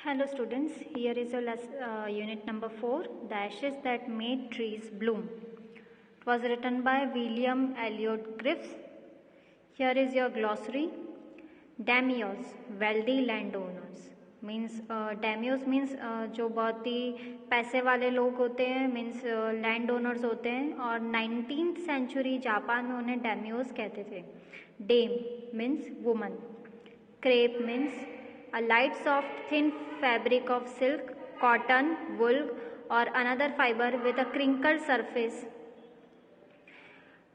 Hello students, here is a unit number 4, The Ashes That Made Trees Bloom. It was written by William Elliot Griffiths. Here is your glossary. Daimios, wealthy landowners. Daimios means जो बहुत ही पैसे वाले लोग होते हैं, means land owners होते हैं, और 19th सेंचुरी जापान में उन्हें daimios कहते थे. Dame means woman. Crepe means a light soft thin fabric of silk, cotton, wool or another fiber with a crinkled surface.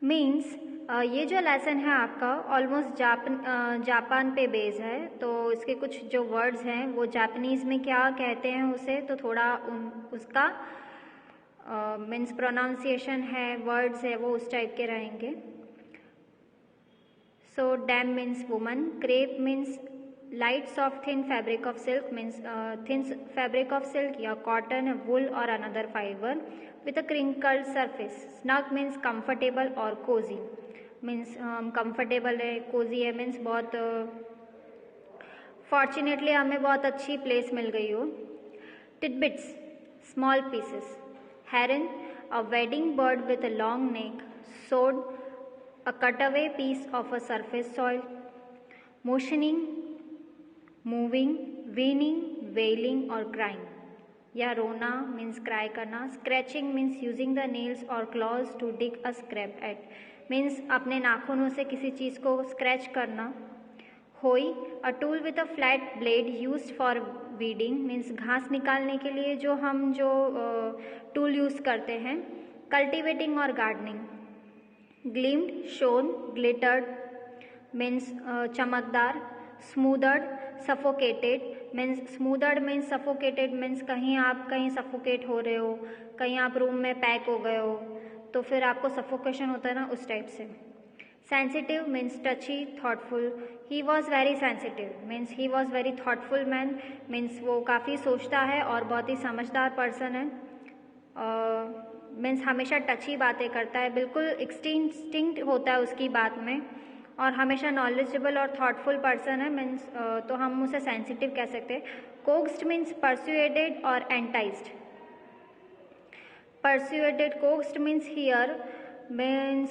Means ये जो लेसन है आपका ऑलमोस्ट जापान पे बेस है, तो इसके कुछ जो वर्ड्स हैं वो जापानीज़ में क्या कहते हैं उसे, तो थोड़ा उसका मीन्स प्रोनाउंसिएशन है, वर्ड्स है, वो उस टाइप के रहेंगे. So damn means woman. Crepe means light soft thin fabric of silk, means thin fabric of silk या cotton, wool or another fiber with a crinkled surface. Snug means comfortable or cozy, means comfortable है, cozy है, means बहुत fortunately हमें बहुत अच्छी place मिल गई हो. Tidbits, small pieces. Heron, a wading bird with a long neck. Sword, a cutaway piece of a surface soil. Motioning, moving, whining, wailing और crying या रोना मीन्स क्राई करना. Scratching means using the nails और claws to dig a scrape at, means अपने नाखूनों से किसी चीज़ को स्क्रैच करना. Hoe, a tool with a flat blade used for weeding, means घास निकालने के लिए हम जो टूल यूज़ करते हैं. कल्टिवेटिंग और gardening. Gleamed, shone, glittered means चमकदार. Smothered, suffocated means smothered means suffocated means कहीं सफोकेट हो रहे हो, कहीं आप रूम में पैक हो गए हो तो फिर आपको सफोकेशन होता है ना, उस टाइप से. Sensitive means टची, thoughtful. He was very sensitive means he was very thoughtful man, means वो काफ़ी सोचता है और बहुत ही समझदार पर्सन है. मीन्स हमेशा टची बातें करता है, बिल्कुल इंस्टिंक्ट होता है उसकी बात में, और हमेशा नॉलेजेबल और थॉटफुल पर्सन है, मीन्स तो हम उसे सेंसिटिव कह सकते हैं. कोक्स्ड मीन्स परसुएडेड और enticed. Persuaded, coaxed means here means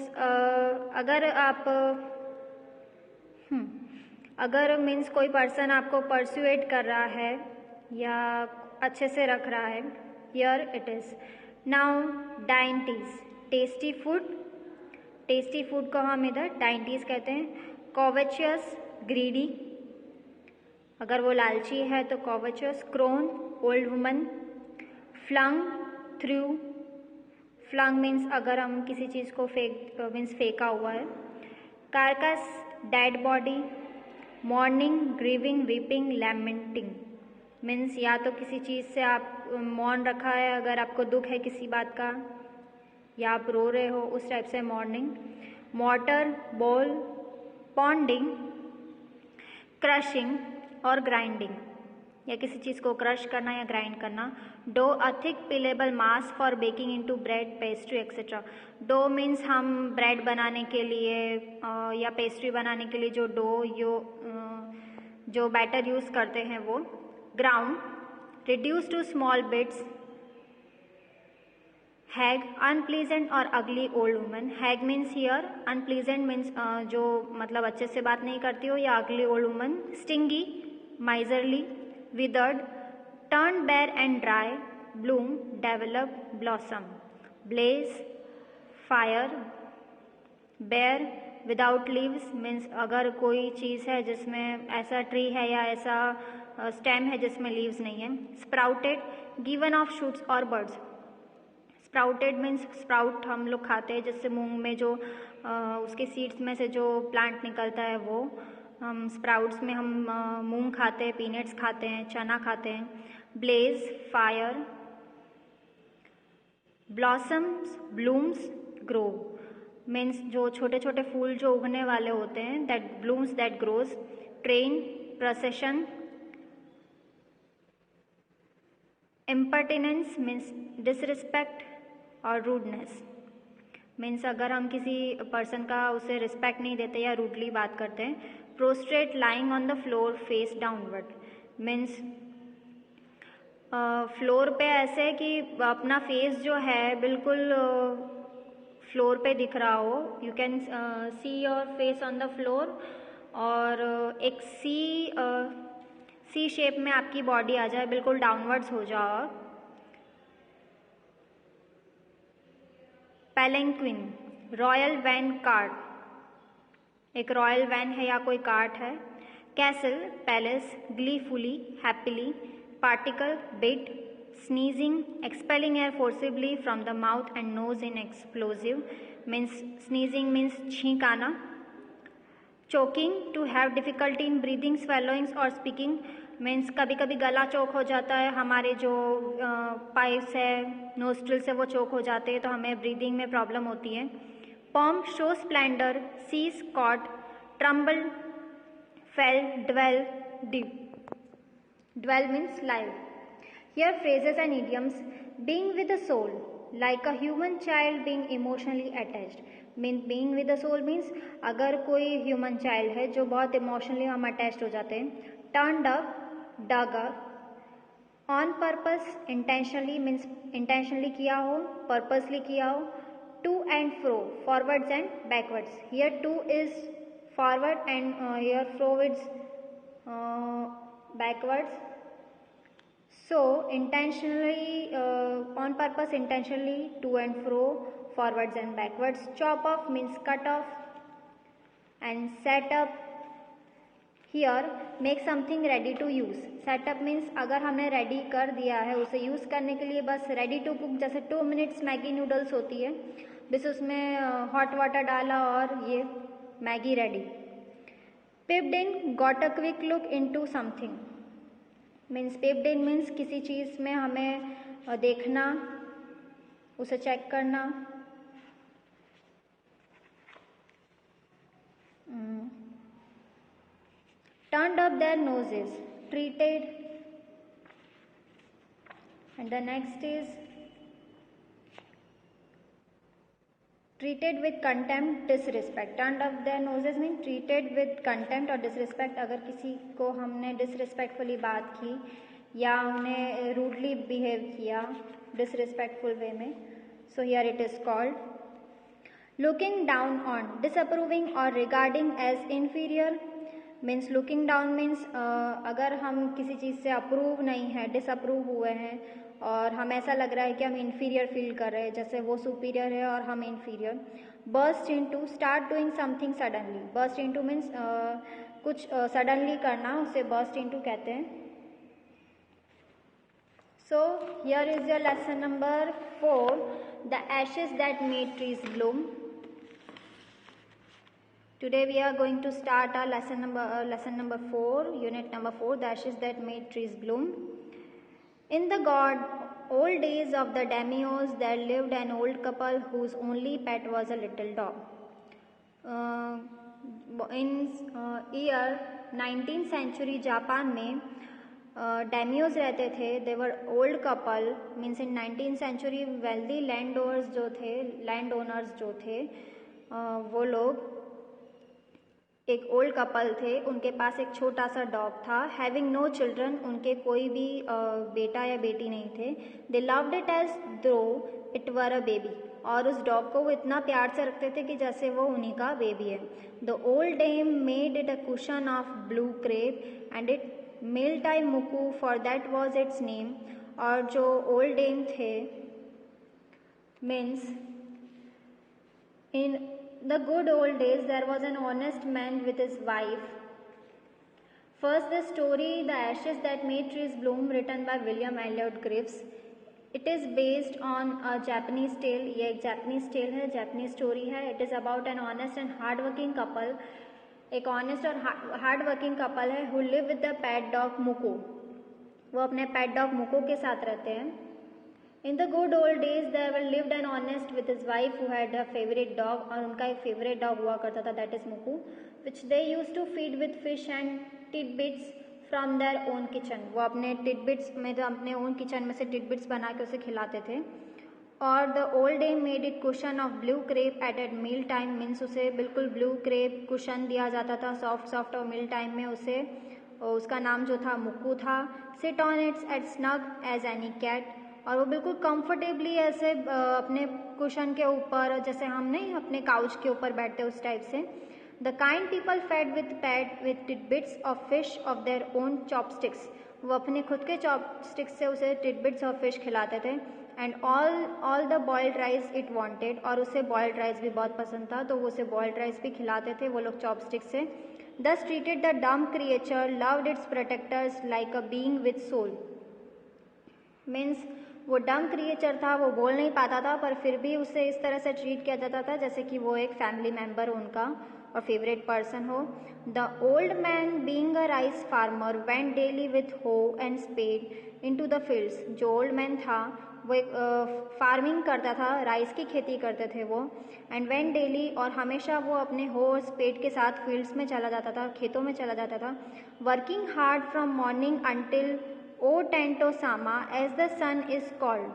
अगर मीन्स कोई पर्सन आपको परसुएड कर रहा है या अच्छे से रख रहा है, here it is. Now dainties, tasty food. Tasty food को हम इधर डाइंटीज कहते हैं. कॉवेचियस, ग्रीडी, अगर वो लालची है तो covetous. Crone, old woman. Flung, threw. Flung means अगर हम किसी चीज़ को फेंका हुआ है. Carcass, dead body. Mourning, grieving, weeping, lamenting means या तो किसी चीज़ से आप मौन रखा है, अगर आपको दुख है किसी बात का या आप रो रहे हो, उस टाइप से मॉर्निंग. मॉर्टर, बोल. पॉन्डिंग, क्रशिंग और ग्राइंडिंग या किसी चीज़ को क्रश करना या ग्राइंड करना. Dough, a thick pliable mass for baking into bread, pastry etcetera. Dough means हम ब्रेड बनाने के लिए या पेस्ट्री बनाने के लिए जो जो बैटर यूज़ करते हैं वो. Ground, reduce to small bits. Hag, unpleasant और ugly old woman. Hag means here unpleasant means जो मतलब अच्छे से बात नहीं करती हो, या ugly old woman. Stingy, miserly. Withered, turn bare and dry. Bloom, develop, blossom. Blaze, fire. Bare, without leaves means अगर कोई चीज़ है जिसमें ऐसा ट्री है या ऐसा स्टेम है जिसमें लीव्स नहीं है. स्प्राउटेड, गिवन ऑफ शूट्स और बर्ड्स. स्प्राउटेड मीन्स स्प्राउट हम लोग खाते हैं, जिससे मूंग में जो उसके सीड्स में से जो प्लांट निकलता है वो हम स्प्राउट्स में हम मूंग खाते हैं, पीनट्स खाते हैं, चना खाते हैं. Blaze, fire. Blossoms, blooms, grow means जो छोटे छोटे फूल जो उगने वाले होते हैं, that blooms, that grows. Train, procession. Impertinence means disrespect और रूडनेस मीन्स अगर हम किसी पर्सन का उसे रिस्पेक्ट नहीं देते या रूडली बात करते हैं. Prostate, lying on the floor face downward means floor पे ऐसे कि अपना फेस जो है बिल्कुल फ्लोर पे दिख रहा हो. You can see your face on the floor. और एक सी शेप में आपकी बॉडी आ जाए, बिल्कुल डाउनवर्ड्स हो जाओ. पैलेंक्विन, रॉयल वैन कार्ट, एक रॉयल वैन है या कोई कार्ट है. Castle, palace. Gleefully, happily. Particle, bit. Sneezing, expelling air forcibly from the mouth and nose in explosive means sneezing means छींक आना. Choking, to have difficulty in breathing, swallowings और speaking means कभी कभी गला चोक हो जाता है, हमारे जो पाइप्स है नोस्ट्रिल से वो चोक हो जाते हैं तो हमें ब्रीदिंग में प्रॉब्लम होती है. Pomp, show splendour. Seize, caught. Tumble, fell. Dwell, deep. Dwell means live. Here phrases and idioms. Being with the soul, like a human child being emotionally attached. Being with the soul means अगर कोई human child है जो बहुत emotionally हम attached हो जाते हैं. Turned up, dug up. On purpose, intentionally means intentionally किया हो, purposely किया हो. To and fro, forwards and backwards. Here to is forward and here fro is backwards. So intentionally, on purpose, intentionally, to and fro, forwards and backwards. Chop off means cut off. And set up, here make something ready to use. Set up means अगर हमने ready कर दिया है उसे use करने के लिए बस ready to cook, जैसे 2 minutes मैगी नूडल्स होती है, बस उसमें hot water डाला और ये Maggi ready. Peeped in, got a quick look into something. Means peeped in means किसी चीज़ में हमें देखना, उसे चेक करना. Turned up their noses, treated. And the next is treated with contempt, disrespect. Turned up their noses mean treated with contempt और disrespect. अगर किसी को हमने disrespectfully बात की या उन्हें rudely behave किया disrespectful way में, so here it is called. Looking down on, disapproving or regarding as inferior means looking down means अगर हम किसी चीज़ से अप्रूव नहीं है, डिसअप्रूव हुए हैं और हम ऐसा लग रहा है कि हम इन्फीरियर फील कर रहे हैं, जैसे वो सुपीरियर है और हम inferior. Burst into, start doing something suddenly. Burst into means कुछ सडनली करना, उसे बर्स्ट इनटू कहते हैं. So here is your lesson number 4, the ashes that made trees Bloom. Today we are going to start our lesson number 4, unit number 4, the ashes that made trees bloom. In the old days of the daimyos, there lived an old couple whose only pet was a little dog. In year 19th century Japan में daimyos रहते थे. They were old couple means in 19th century wealthy landowners जो थे वो लोग एक old couple थे. उनके पास एक छोटा सा डॉग था. हैविंग नो चिल्ड्रन, उनके कोई भी बेटा या बेटी नहीं थे. दे लव्ड इट एज दो इट वर अ बेबी, और उस डॉग को वो इतना प्यार से रखते थे कि जैसे वो उन्हीं का बेबी है. The old dame made it a cushion of blue crepe and it मिल्टाई मुकू for that was its name. और जो ओल्ड डेम थे means in the good old days there was an honest man with his wife. First the story The Ashes That Made Trees Bloom, written by William Elliot Griffiths. It is based on a Japanese tale. ये एक Japanese tale है, Japanese story है. It is about an honest and hard working couple. एक honest और hard working couple है who live with the pet dog Muko. वो अपने pet dog Muko के साथ रहते हैं. In the good old days there lived an honest with his wife who had a favorite dog, और उनका एक favorite dog हुआ करता था, that is Muku, which they used to feed with fish and tidbits from their own kitchen. वो अपने tidbits में तो अपने own kitchen में से tidbits बना के उसे खिलाते थे. और the old dame made it cushion of blue crepe at meal time means उसे बिल्कुल blue crepe cushion दिया जाता था soft और meal time में उसे उसका नाम जो था मुक्कू था। Sit on its at snug as any cat, और वो बिल्कुल कंफर्टेबली ऐसे अपने कुशन के ऊपर, जैसे हम नहीं अपने काउच के ऊपर बैठते उस टाइप से। The kind people fed with pad with tidbits of fish of their own chopsticks, वो अपने खुद के चॉपस्टिक्स से उसे टिडबिट्स ऑफ फिश खिलाते थे। And all the boiled rice it wanted, और उसे बॉइल्ड राइस भी बहुत पसंद था, तो वो उसे बॉइल्ड राइस भी खिलाते थे वो लोग चॉपस्टिक से। Thus treated the dumb creature loved its protectors like a being with soul, means वो डम क्रिएचर था, वो बोल नहीं पाता था, पर फिर भी उसे इस तरह से ट्रीट किया जाता था जैसे कि वो एक फैमिली मेम्बर उनका और फेवरेट पर्सन हो। The old man being a rice farmer went daily with hoe and spade into the fields, जो ओल्ड मैन था वो एक फार्मिंग करता था, राइस की खेती करते थे वो। एंड वेंट डेली, और हमेशा वो अपने हो और स्पेड के साथ फील्ड्स में चला जाता था, खेतों में चला जाता था। Working hard from morning until ओ टेंटो सामा as the sun is called,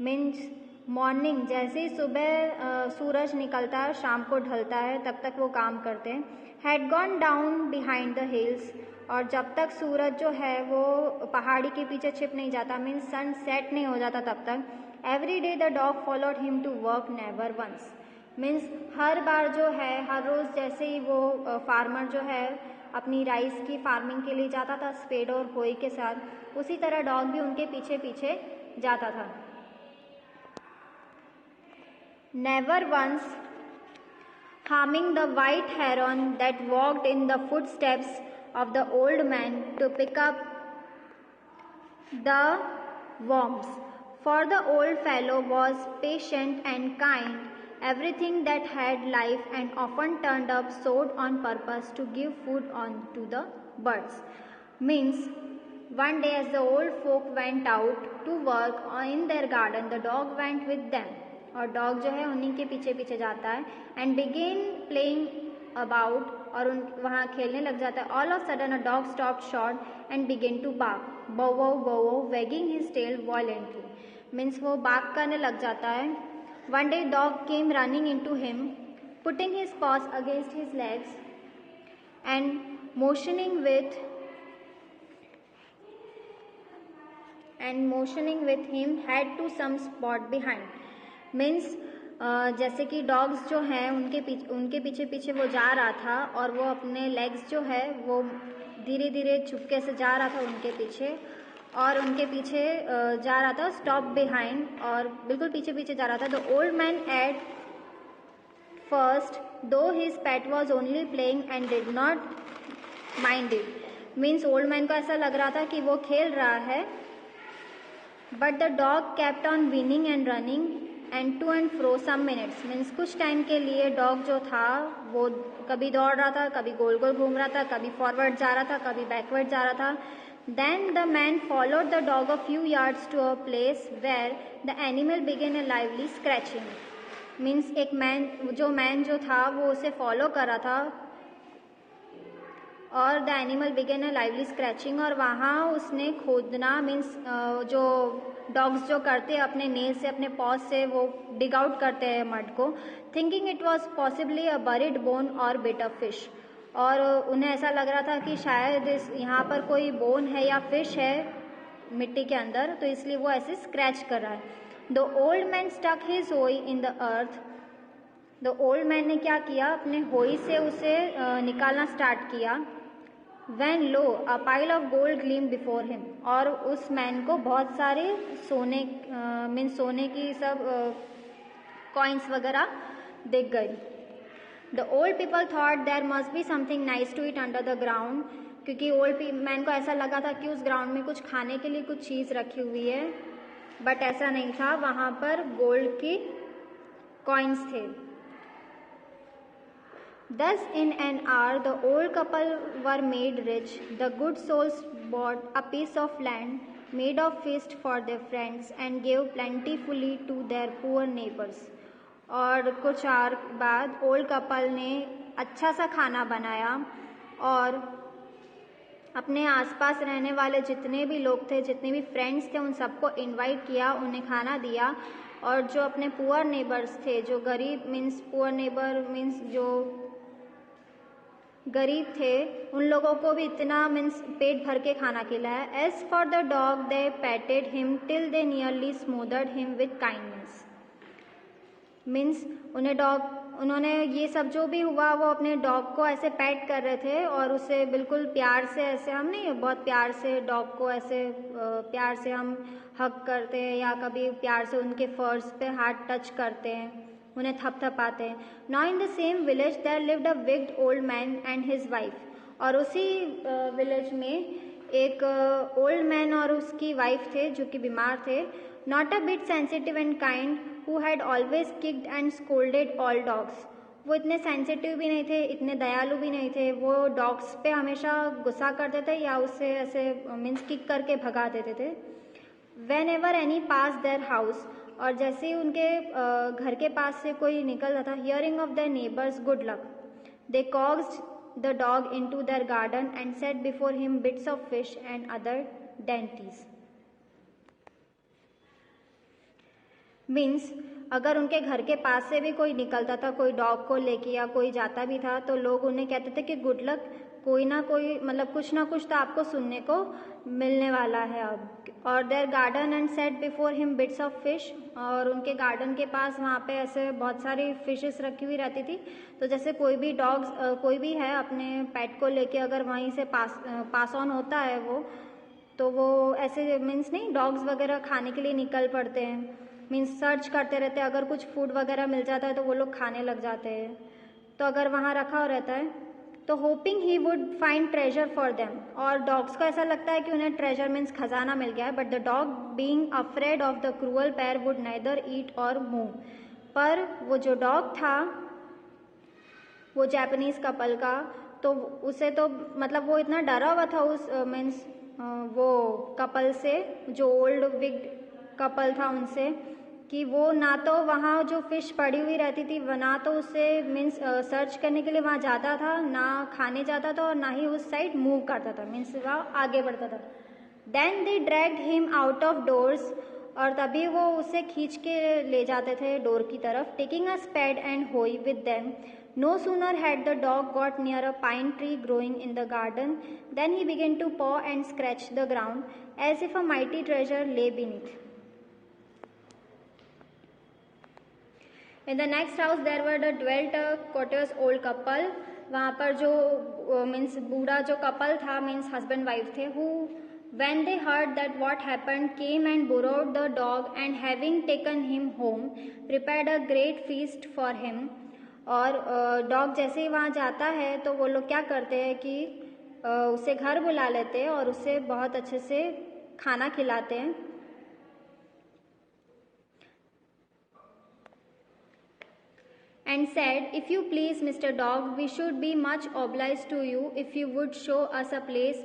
means morning जैसे ही सुबह सूरज निकलता है शाम को ढलता है तब तक वो काम करते हैं। Had gone down behind the hills, और जब तक सूरज जो है वो पहाड़ी के पीछे छिप नहीं जाता, मीन्स सन सेट नहीं हो जाता तब तक। Every day the dog followed him to work never once, means हर बार जो है हर रोज़ जैसे ही वो फार्मर जो है अपनी राइस की फार्मिंग के लिए जाता था स्पेड और होई के साथ, उसी तरह डॉग भी उनके पीछे पीछे जाता था। Never once harming the white heron that walked in the footsteps of the old man to pick up the worms, for the old fellow was patient and kind, everything that had life, and often turned up sowed on purpose to give food on to the birds. Means one day as the old folk went out to work in their garden, the dog went with them, और dog जो है उन्हीं के पीछे पीछे जाता है। And began playing about, और उन वहाँ खेलने लग जाता है। All of sudden a dog stop short and begin to bark bow bow wagging his tail violently, means वो बार्क करने लग जाता है। One day dog came running into him putting his paws against his legs and motioning with him had to some spot behind, means जैसे कि dogs जो हैं उनके पीछे पीछे वो जा रहा था, और वो अपने लेग्स जो है वो धीरे धीरे चुपके से जा रहा था उनके पीछे, और उनके पीछे जा रहा था स्टॉप बिहाइंड, और बिल्कुल पीछे पीछे जा रहा था। The old man at first though his pet was only playing and did not mind it, means old man को ऐसा लग रहा था कि वो खेल रहा है, but the dog kept on winning and running and to and fro some minutes, means कुछ टाइम के लिए डॉग जो था वो कभी दौड़ रहा था, कभी गोल गोल घूम रहा था, कभी फॉरवर्ड जा रहा था, कभी बैकवर्ड जा रहा था। Then the man followed the dog a few yards to a place where the animal began a lively scratching, means एक मैन जो था वो उसे फॉलो कर रहा था, और the animal began a lively scratching, और वहाँ उसने खोदना, मीन्स जो डॉग्स जो करते हैं अपने नेल से अपने पॉज से वो डिग आउट करते हैं मड को, thinking it was possibly a buried bone और बिट ऑफ फिश, और उन्हें ऐसा लग रहा था कि शायद यहाँ पर कोई बोन है या फिश है मिट्टी के अंदर, तो इसलिए वो ऐसे स्क्रैच कर रहा है। The old man stuck his hoe in the earth, the old man ने क्या किया, अपने होई से उसे निकालना स्टार्ट किया। When lo, a pile of gold gleamed before him, और उस मैन को बहुत सारे सोने की सब कॉइन्स वगैरह दिख गई। The old people thought there must be something nice to eat under the ground, क्योंकि ओल्ड मैन को ऐसा लगा था कि उस ग्राउंड में कुछ खाने के लिए कुछ चीज़ रखी हुई है, बट ऐसा नहीं था, वहाँ पर गोल्ड की कॉइन्स थे। Thus in an hour the old couple were made rich. The good souls bought a piece of land, made a feast for their friends, and gave plentifully to their poor neighbors. और कुछ और बाद old couple ने अच्छा सा खाना बनाया और अपने आसपास रहने वाले जितने भी लोग थे, जितने भी फ्रेंड्स थे, उन सबको इनवाइट किया, उन्हें खाना दिया, और जो अपने पुअर नेबर्स थे, जो गरीब मीन्स पुअर नेबर मीन्स गरीब थे उन लोगों को भी इतना मीन्स पेट भर के खाना खिलाया. As for the dog they patted him till they nearly smothered him with kindness. Means उन्होंने ये सब जो भी हुआ वो अपने डॉग को ऐसे पैट कर रहे थे और उसे बिल्कुल प्यार से, ऐसे हम नहीं बहुत प्यार से डॉग को ऐसे प्यार से हम हग करते हैं या कभी प्यार से उनके फर्स पे हाथ टच करते हैं, उन्हें थपथपाते हैं. Now in the same village there lived a wicked old man and his wife. और उसी विलेज में एक ओल्ड मैन और उसकी वाइफ थे जो कि बीमार थे. Not a bit sensitive and kind who had always kicked and scolded all dogs. वो इतने सेंसिटिव भी नहीं थे, इतने दयालु भी नहीं थे. वो डॉग्स पे हमेशा गुस्सा करते थे या उससे ऐसे मीन्स किक करके भगा देते थे. When ever any pass their house, और जैसे ही उनके घर के पास से कोई निकलता था, hearing of their neighbours good luck, they caused the dog into their garden and set before him bits of fish and other dainties. Means अगर उनके घर के पास से भी कोई निकलता था कोई डॉग को लेके या कोई जाता भी था तो लोग उन्हें कहते थे कि गुड लक, कोई ना कोई मतलब कुछ ना कुछ तो आपको सुनने को मिलने वाला है अब. और their garden and set before him bits of fish, और उनके गार्डन के पास वहाँ पे ऐसे बहुत सारी फिशेस रखी हुई रहती थी. तो जैसे कोई भी डॉग्स कोई भी है अपने पेट को लेके अगर वहीं से पास ऑन होता है वो, तो वो ऐसे मीन्स नहीं डॉग्स वगैरह खाने के लिए निकल पड़ते हैं. मीन्स सर्च करते रहते हैं, अगर कुछ फूड वगैरह मिल जाता है तो वो लोग खाने लग जाते हैं. तो अगर वहाँ रखा हो रहता है तो hopping he would find treasure for them, और डॉग्स को ऐसा लगता है कि उन्हें ट्रेजर मीन्स खजाना मिल गया है. But the dog being afraid of the cruel pair would neither eat or move. पर वो जो डॉग था वो जापानीज कपल का, तो उसे तो मतलब वो इतना डरा हुआ था उस मीन्स वो कपल से, जो ओल्ड विग्ड कपल था उनसे, कि वो ना तो वहाँ जो फिश पड़ी हुई रहती थी ना तो उससे मीन्स सर्च करने के लिए वहाँ जाता था, ना खाने जाता था और ना ही उस साइड मूव करता था, मीन्स वहाँ आगे बढ़ता था. Then they dragged him out of doors, और तभी वो उसे खींच के ले जाते थे डोर की तरफ. टेकिंग अ स्पेड एंड होई with them. No sooner had the dog got near a pine tree growing in the garden than he began to paw and scratch the ground as if a mighty treasure lay beneath. In the next house there were the dwelt a courteous old couple. वहाँ पर जो means बूढ़ा जो couple था means husband wife थे, who when they heard that what happened came and borrowed the dog and having taken him home prepared a great feast for him. और dog जैसे ही वहाँ जाता है तो वो लोग क्या करते हैं कि उसे घर बुला लेते हैं और उसे बहुत अच्छे से खाना खिलाते हैं. And said, if you please Mr. Dog, we should be much obliged to you if you would show us a place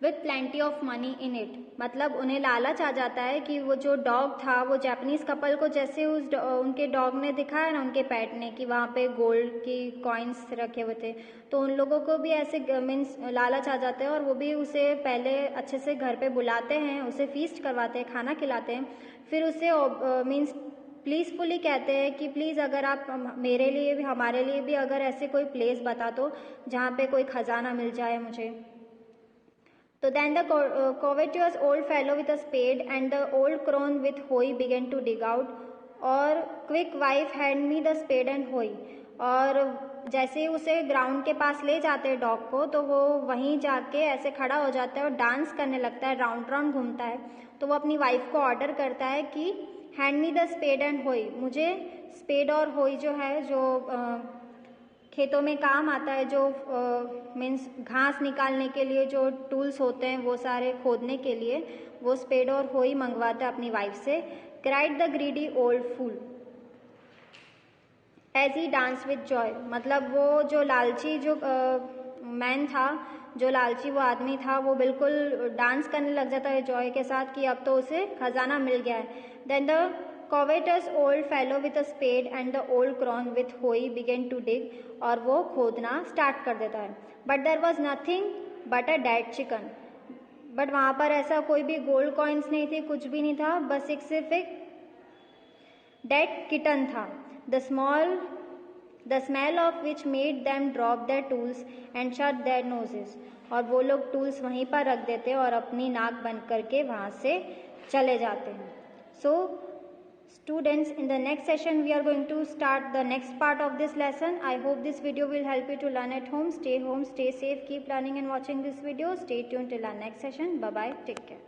with plenty of money in it. मतलब उन्हें लालच आ जाता है कि वो जो डॉग था वो जापानीज कपल को जैसे उनके डॉग ने दिखाया ना उनके पेट ने कि वहाँ पे गोल्ड की कॉइन्स रखे हुए थे, तो उन लोगों को भी ऐसे मीन्स लालच आ जाते हैं और वो भी उसे पहले अच्छे से घर पे बुलाते हैं, उसे फीस्ट करवाते हैं, खाना खिलाते हैं. फिर उसे मीन्स प्लीजफुली कहते हैं कि प्लीज़ अगर आप मेरे लिए भी हमारे लिए भी अगर ऐसे कोई प्लेस बता दो जहाँ पे कोई खजाना मिल जाए मुझे. तो then the covetous old fellow with a spade and the old crone with hoe began to dig out, और quick wife hand me the spade and hoe. और जैसे उसे ग्राउंड के पास ले जाते हैं डॉग को तो वो वहीं जाके ऐसे खड़ा हो जाता है और डांस करने लगता है, राउंड राउंड घूमता है. तो वो अपनी वाइफ को ऑर्डर करता है कि hand me the spade and hoe, मुझे स्पेड और होई जो है जो खेतों में काम आता है, जो मीन्स घास निकालने के लिए जो टूल्स होते हैं वो सारे खोदने के लिए, वो स्पेड और होई मंगवाता है अपनी वाइफ से. Cried the greedy old fool as he dance with joy. मतलब वो जो लालची जो मैन था, जो लालची वो आदमी था, वो बिल्कुल डांस करने लग जाता है जॉय के साथ कि अब तो उसे खजाना मिल गया है. Then the covetous old fellow with a spade and the old crone with hoe began to dig, और वो खोदना स्टार्ट कर देता है. But there was nothing but a dead chicken. But वहाँ पर ऐसा कोई भी गोल्ड कॉइन्स नहीं थे, कुछ भी नहीं था, बस एक सिर्फ एक डेड किटन था. The small the smell of which made them drop there tools and shut there noses. और वो लोग टूल्स वहीं पर रख देते हैं और अपनी नाक बंद करके वहाँ से चले जाते हैं। सो students, in the next session we are going to start the next part of this lesson. I hope this video will help you to learn at home. Stay home, stay safe, keep learning and watching this video. Stay tuned till our next session. Bye bye, take care.